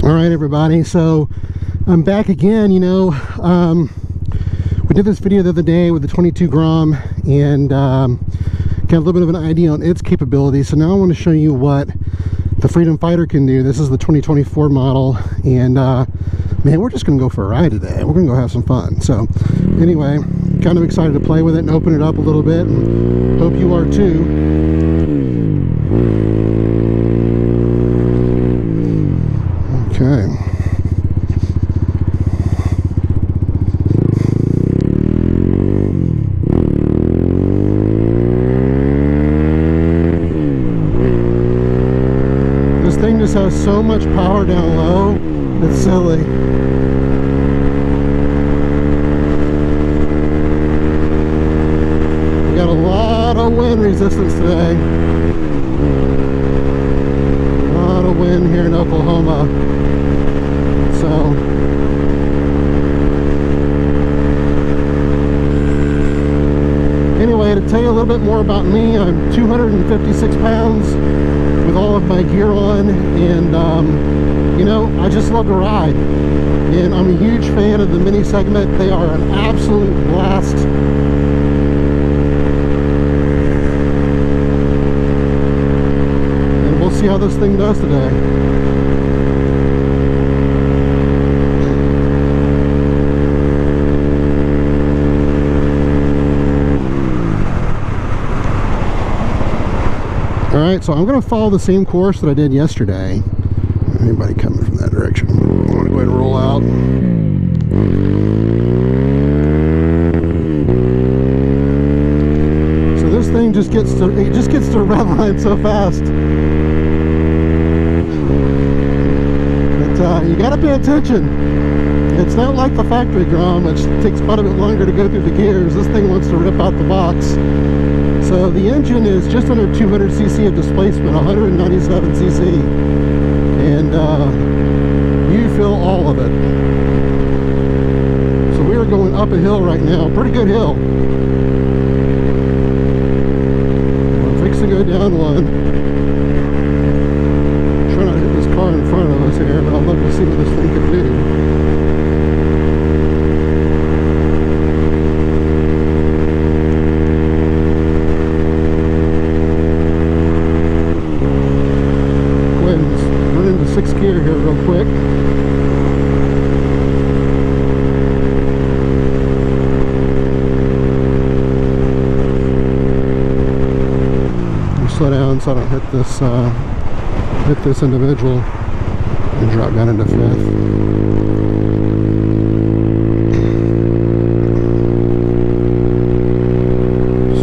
All right, everybody, so I'm back again. You know, we did this video the other day with the 22 Grom and got a little bit of an idea on its capabilities. So now I want to show you what the Freedom Fighter can do. This is the 2024 model, and man, we're just gonna go for a ride today. We're gonna go have some fun. So anyway, kind of excited to play with it and open it up a little bit, and hope you are too. Okay. This thing just has so much power down low, it's silly. We got a lot of wind resistance today. A lot of wind here in Oklahoma. So anyway, to tell you a little bit more about me, I'm 256 pounds with all of my gear on, and you know, I just love to ride, and I'm a huge fan of the mini segment. They are an absolute blast. And we'll see how this thing does today. Alright, so I'm going to follow the same course that I did yesterday. Anybody coming from that direction? I'm going to go ahead and roll out. So this thing just gets to the red line so fast. But you got to pay attention. It's not like the factory Grom, which takes quite a bit longer to go through the gears. This thing wants to rip out the box. So the engine is just under 200 cc of displacement, 197 cc, and you feel all of it. So we are going up a hill right now, pretty good hill. I'm fixing to go down one. Try not to hit this car in front of us here, but I'd love to see what this thing can do. Sixth gear here real quick. Slow down so I don't hit this individual, and drop down into fifth.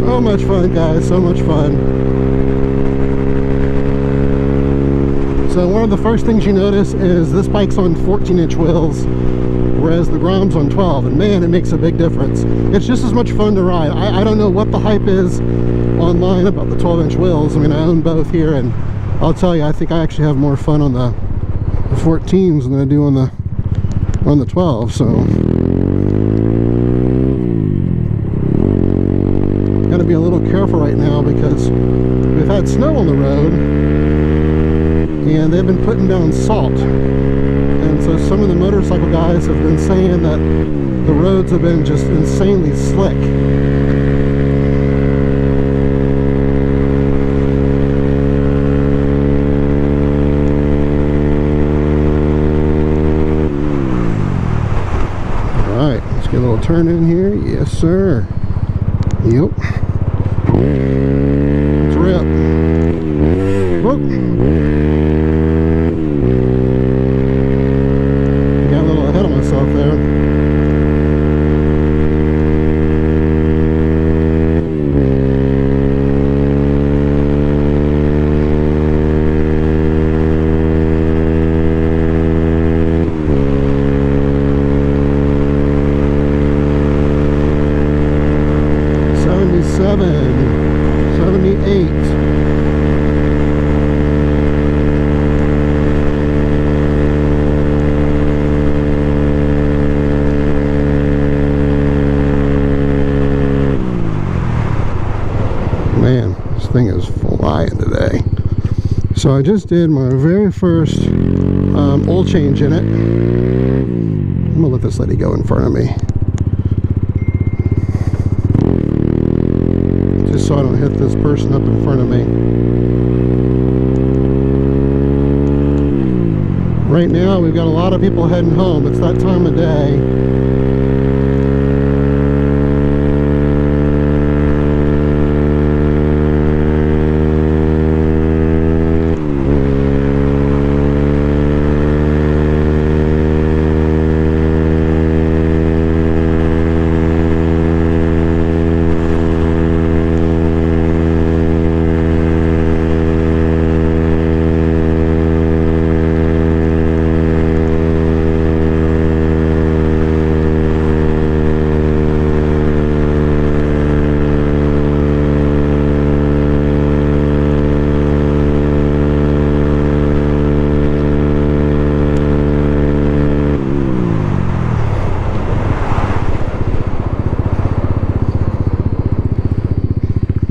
So much fun, guys, so much fun. So one of the first things you notice is this bike's on 14-inch wheels, whereas the Grom's on 12, and man, it makes a big difference. It's just as much fun to ride. I don't know what the hype is online about the 12-inch wheels. I mean, I own both here, and I'll tell you, I think I actually have more fun on the 14s than I do on the 12. So got to be a little careful right now because we've had snow on the road. And they've been putting down salt, and so some of the motorcycle guys have been saying that the roads have been just insanely slick. Alright, let's get a little turn in here. Yes sir. Yep. Let's rip. Whoop. thing is flying today. So I just did my very first oil change in it. I'm gonna let this lady go in front of me, just so I don't hit this person up in front of me. Right now we've got a lot of people heading home. It's that time of day.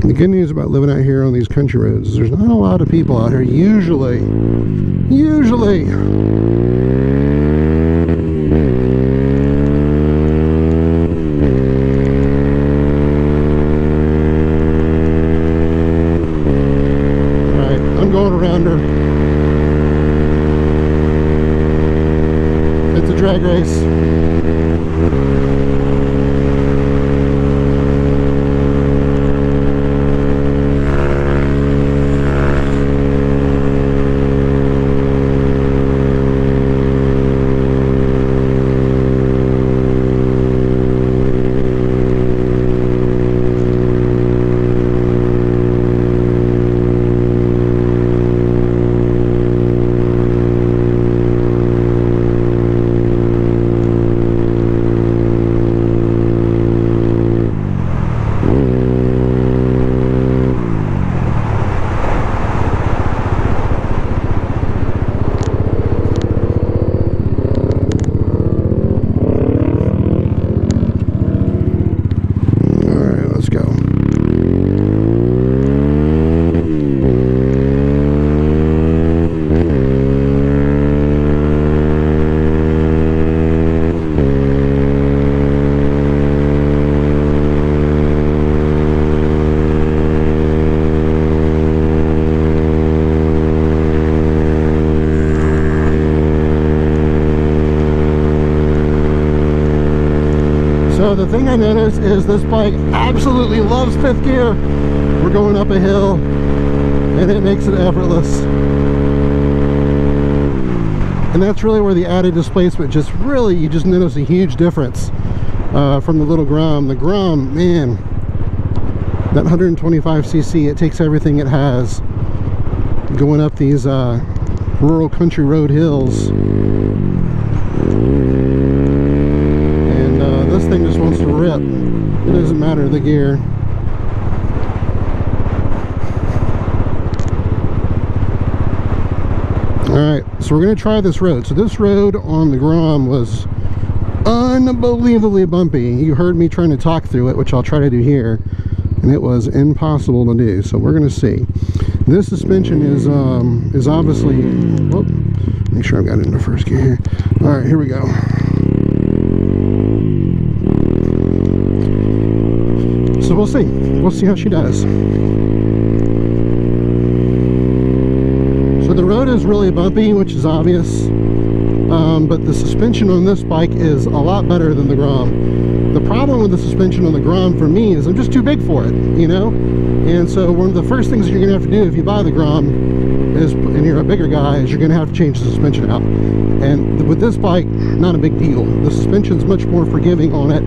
The good news about living out here on these country roads is there's not a lot of people out here, usually. Alright, I'm going around her. It's a drag race. So the thing I noticed is this bike absolutely loves fifth gear. We're going up a hill and it makes it effortless. And that's really where the added displacement just really, you just notice a huge difference from the little Grom. The Grom, man, that 125cc, it takes everything it has going up these rural country road hills. This thing just wants to rip. It doesn't matter the gear. Alright, so we're going to try this road. So this road on the Grom was unbelievably bumpy. You heard me trying to talk through it, which I'll try to do here, and it was impossible to do. So we're going to see. This suspension is obviously... Whoop, make sure I've got it in the first gear here. Alright, here we go. So we'll see. We'll see how she does. So the road is really bumpy, which is obvious. But the suspension on this bike is a lot better than the Grom. The problem with the suspension on the Grom for me is I'm just too big for it, you know? And so one of the first things you're going to have to do if you buy the Grom is, and you're a bigger guy, is you're going to have to change the suspension out. And with this bike, not a big deal. The suspension's much more forgiving on it.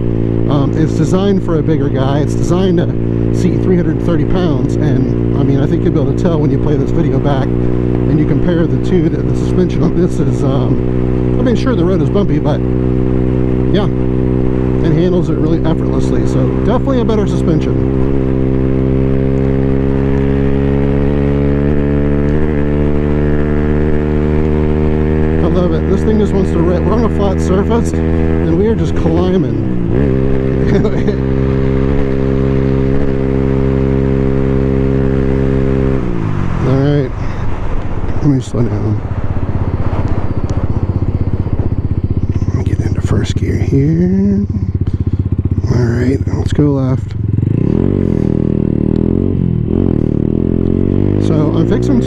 It's designed for a bigger guy. It's designed to seat 330 pounds. And I mean, I think you'll be able to tell when you play this video back and you compare the two, that the suspension on this is, I mean, sure, the road is bumpy, but yeah, it handles it really effortlessly. So definitely a better suspension. This thing just wants to rip. We're on a flat surface and we are just climbing. Alright, let me slow down. here. Alright, let's go left. So I'm fixing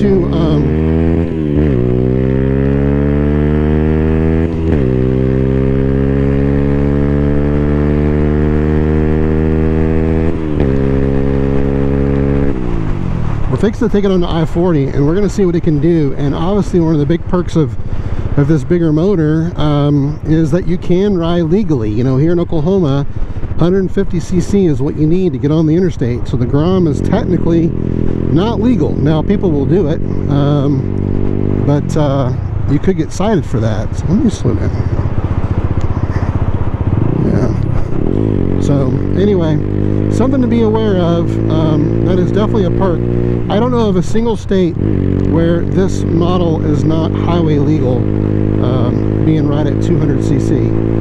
to take it on the I-40, and we're going to see what it can do. And obviously one of the big perks of this bigger motor is that you can ride legally. You know, here in Oklahoma, 150cc is what you need to get on the interstate. So the Grom is technically not legal. Now people will do it, but you could get cited for that. So let me slow down. Yeah. So anyway, something to be aware of. That is definitely a perk. I don't know of a single state where this model is not highway legal, being right at 200cc.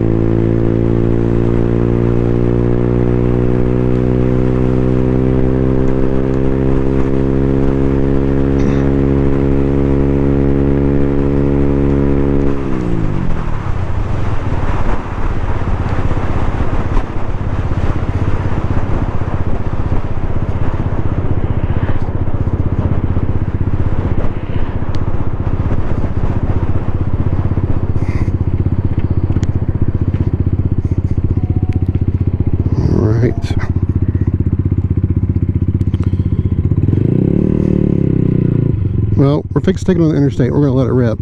Well, we're fixing to take it on the interstate. We're going to let it rip.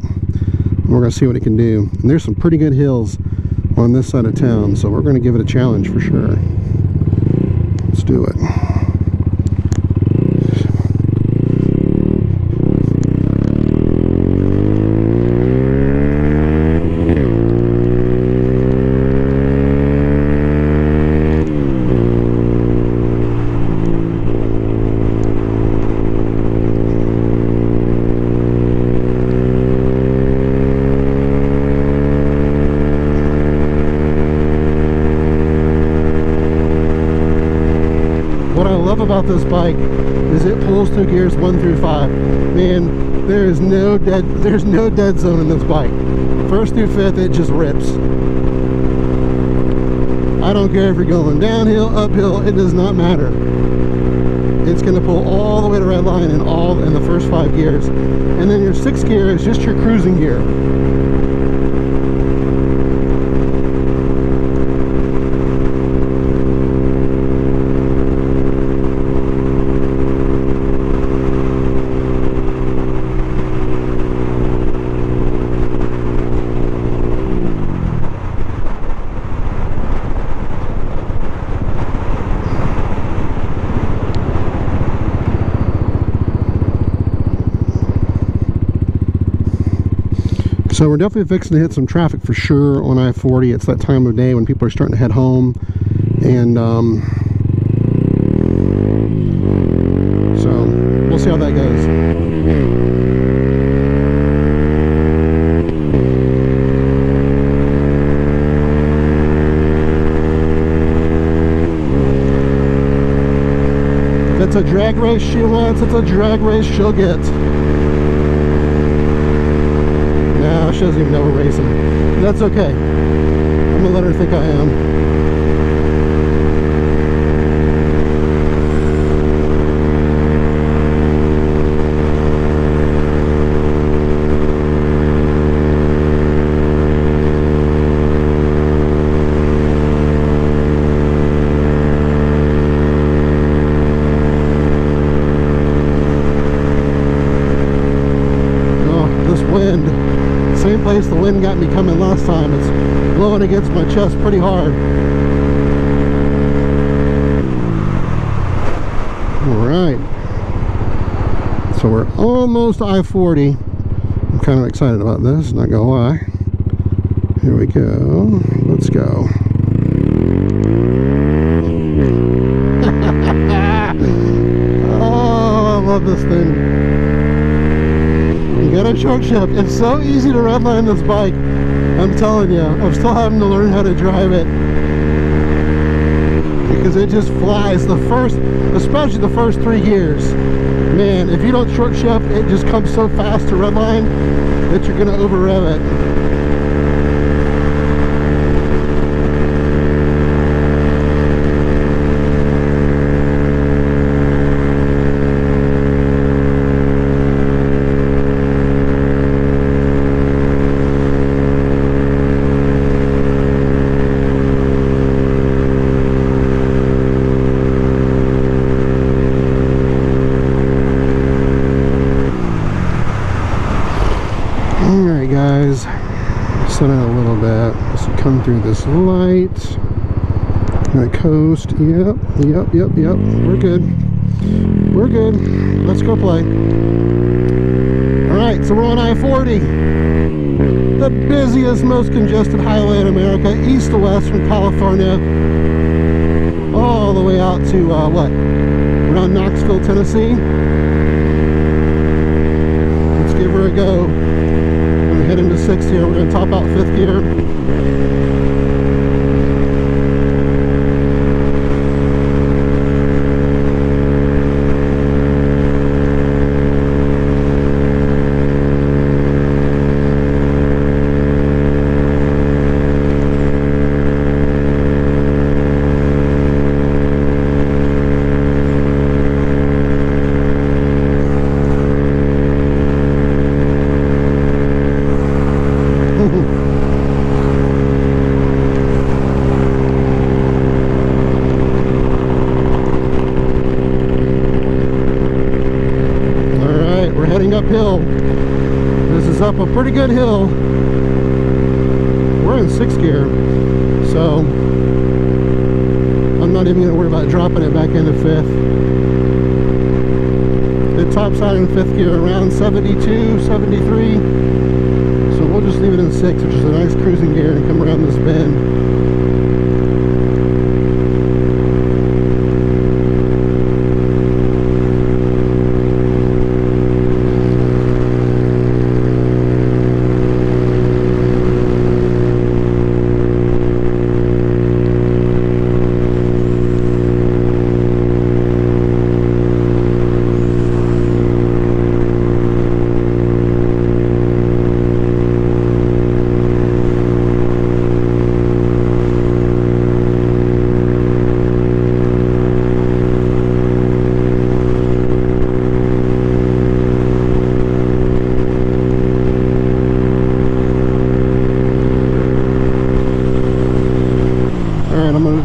We're going to see what it can do. And there's some pretty good hills on this side of town, so we're going to give it a challenge for sure. Let's do it. About this bike is it pulls through gears 1 through 5. Man, there's no dead zone in this bike. 1st through 5th, it just rips. I don't care if you're going downhill, uphill, it does not matter. It's going to pull all the way to red line in the first 5 gears, and then your 6th gear is just your cruising gear. So we're definitely fixing to hit some traffic for sure on I-40. It's that time of day when people are starting to head home, and so we'll see how that goes. If it's a drag race she wants, it's a drag race she'll get. She doesn't even know we're racing. That's okay. I'm gonna let her think I am. Oh, this wind. Same place the wind got me coming last time. It's blowing against my chest pretty hard. Alright. So we're almost I-40. I'm kind of excited about this, not gonna lie. Here we go. Let's go. Oh, I love this thing. You gotta short shift. It's so easy to redline this bike. I'm telling you, I'm still having to learn how to drive it because it just flies. Especially the first 3 gears. Man, if you don't short shift, it just comes so fast to redline that you're gonna over rev it. Slow down a little bit. Just come through this light. And coast. Yep. We're good. We're good. Let's go play. Alright, so we're on I-40. The busiest, most congested highway in America, east to west from California, all the way out to, around Knoxville, Tennessee. Let's give her a go. We're going to head into 6th here. We're going to top out 5th gear. Uphill. This is up a pretty good hill. We're in 6th gear, so I'm not even going to worry about dropping it back into 5th. It tops out in 5th gear around 72, 73, so we'll just leave it in 6th, which is a nice cruising gear, and come around this bend.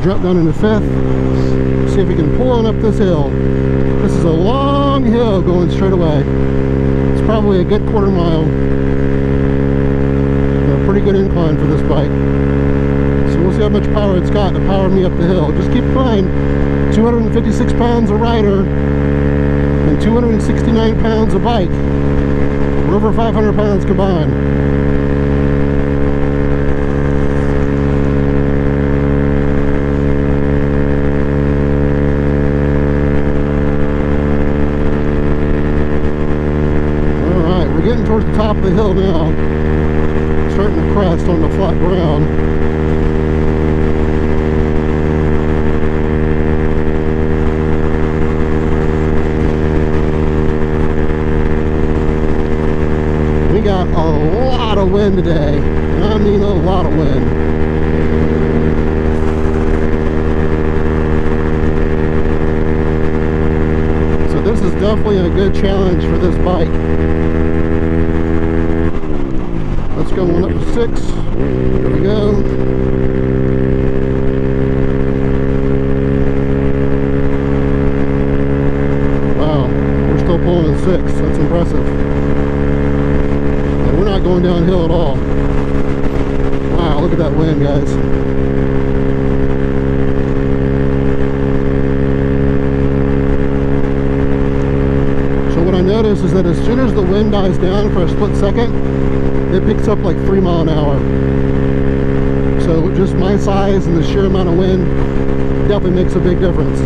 Drop down into 5th, see if we can pull on up this hill. This is a long hill going straight away. It's probably a good quarter mile. A pretty good incline for this bike. So we'll see how much power it's got to power me up the hill. Just keep in mind, 256 pounds a rider and 269 pounds a bike. We're over 500 pounds combined. Getting towards the top of the hill now, starting to crest on the flat ground. We got a lot of wind today. I mean a lot of wind. So this is definitely a good challenge for this bike. Let's go on up to 6. Here we go. Wow, we're still pulling in 6. That's impressive. And we're not going downhill at all. Wow, look at that wind, guys. So what I notice is that as soon as the wind dies down for a split second, it picks up like 3 miles an hour. So just my size and the sheer amount of wind definitely makes a big difference.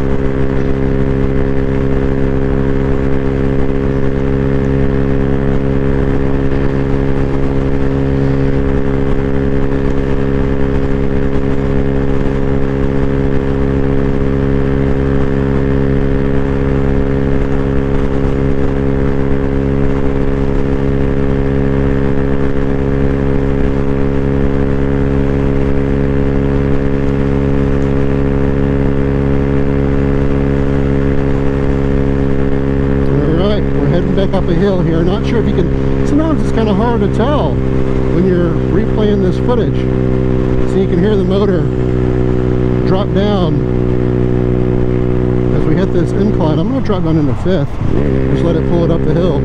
Back up a hill here. Not sure if you can, sometimes it's kind of hard to tell when you're replaying this footage. So you can hear the motor drop down as we hit this incline. I'm going to drop down into 5th. Just let it pull it up the hill.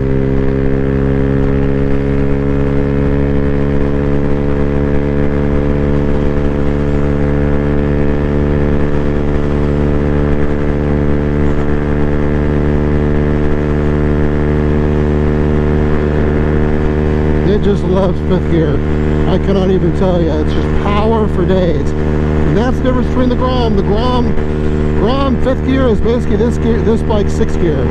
loves fifth gear. I cannot even tell you. It's just power for days. And that's the difference between the Grom. The Grom fifth gear is basically this bike's sixth gear.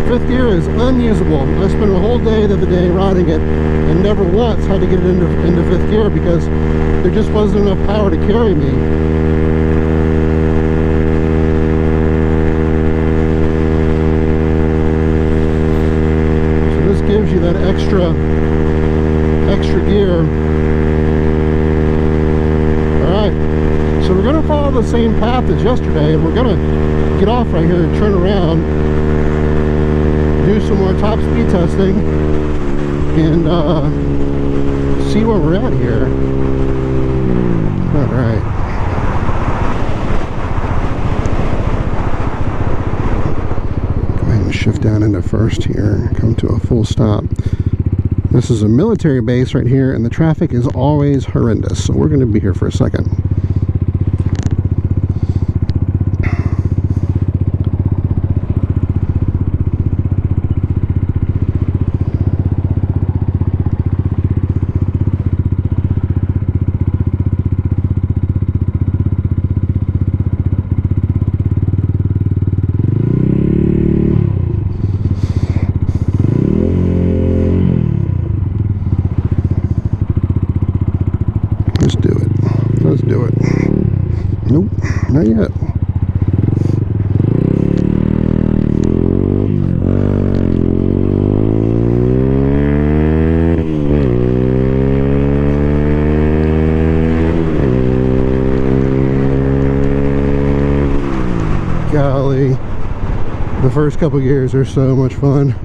Fifth gear is unusable. I spent a whole day the other day riding it and never once had to get it into fifth gear because there just wasn't enough power to carry me. So this gives you that extra gear. Alright, so we're going to follow the same path as yesterday, and we're going to get off right here and turn around, do some more top speed testing, and see where we're at here. Alright. Go ahead and shift down into first here, come to a full stop. This is a military base right here, and the traffic is always horrendous, so we're going to be here for a second. Let's do it. Nope, not yet. Golly, the first couple gears are so much fun.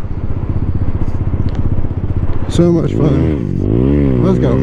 So much fun. Let's go.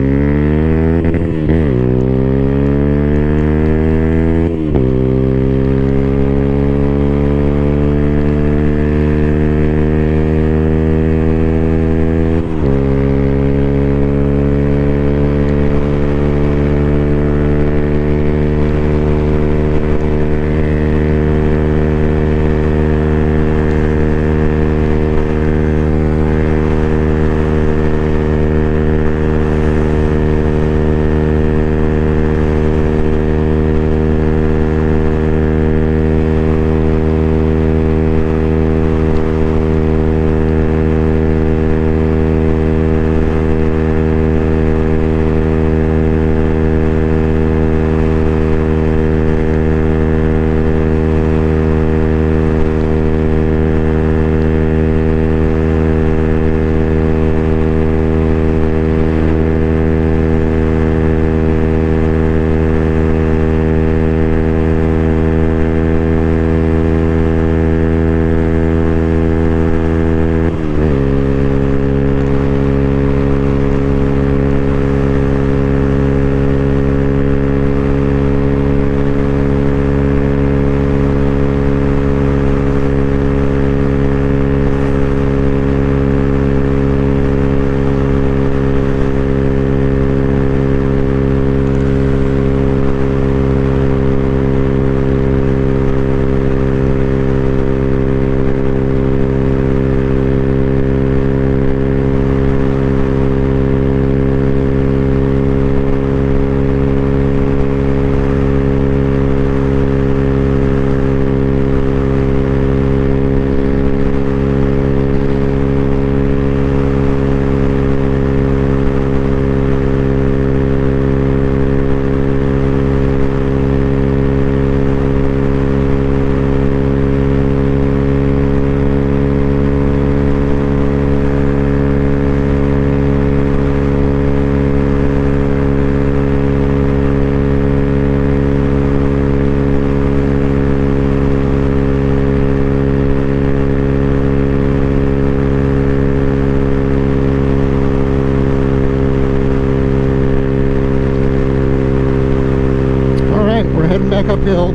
Back uphill.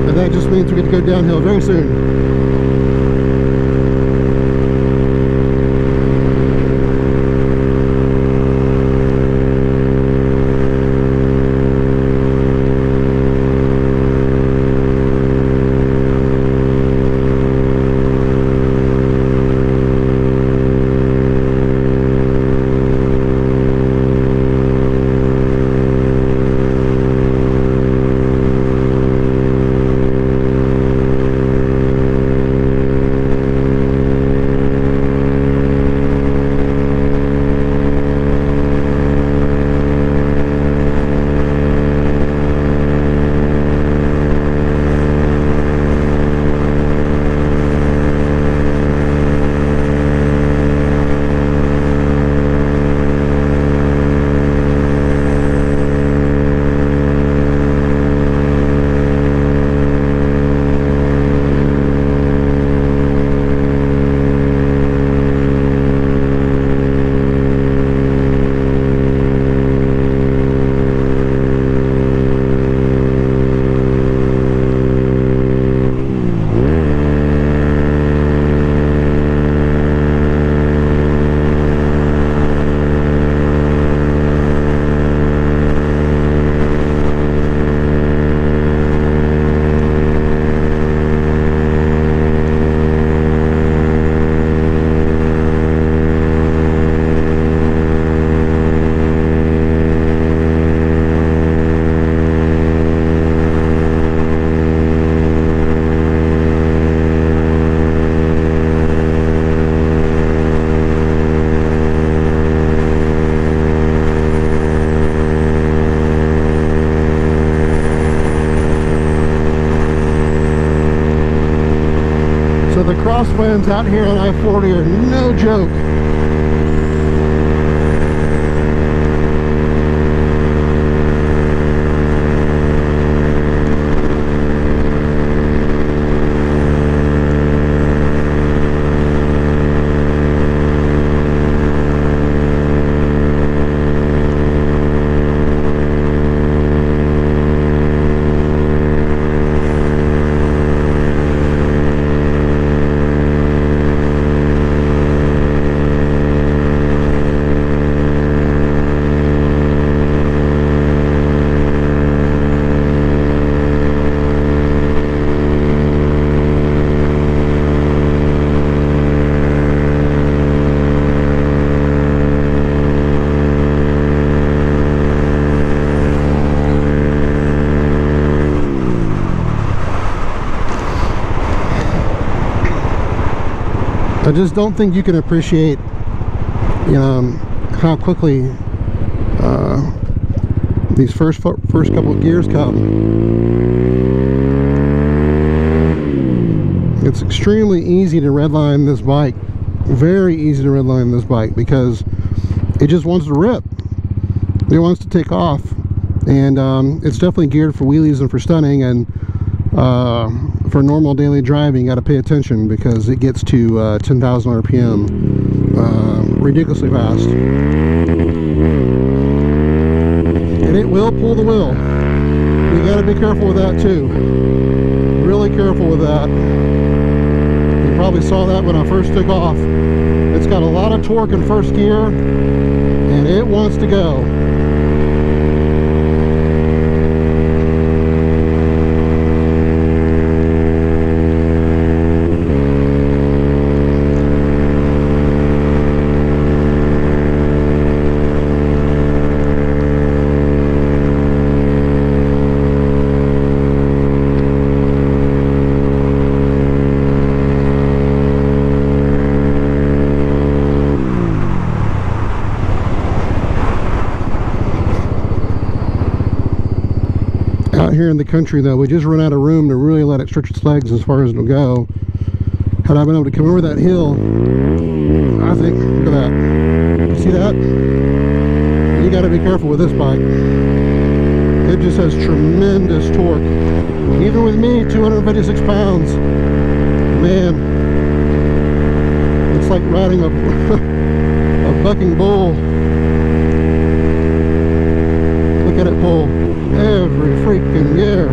And that just means we're going to go downhill very soon. the crosswinds out here on I-40 are no joke. I just don't think you can appreciate, you know, how quickly these first couple of gears come. It's extremely easy to redline this bike, very easy to redline this bike, because it just wants to rip. It wants to take off, and it's definitely geared for wheelies and for stunning, and for normal daily driving, you got to pay attention because it gets to 10,000 RPM ridiculously fast, and it will pull the wheel. You got to be careful with that too, really careful with that. You probably saw that when I first took off. It's got a lot of torque in first gear, and it wants to go. Out here in the country, though, we just run out of room to really let it stretch its legs as far as it'll go. Had I been able to come over that hill, I think, look at that. You see that? You got to be careful with this bike. It just has tremendous torque. Even with me, 256 pounds, man, it's like riding a bucking bull. Look at it pull every freaking year.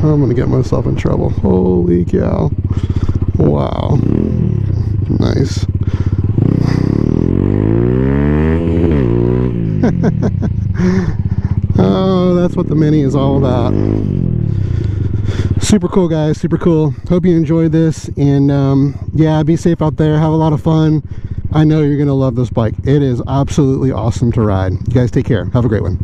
I'm gonna get myself in trouble. Holy cow. Wow. Nice. Oh, that's what the Mini is all about. Super cool, guys, super cool. Hope you enjoyed this, and yeah, be safe out there, have a lot of fun. I know you're gonna love this bike. It is absolutely awesome to ride. You guys take care. Have a great one.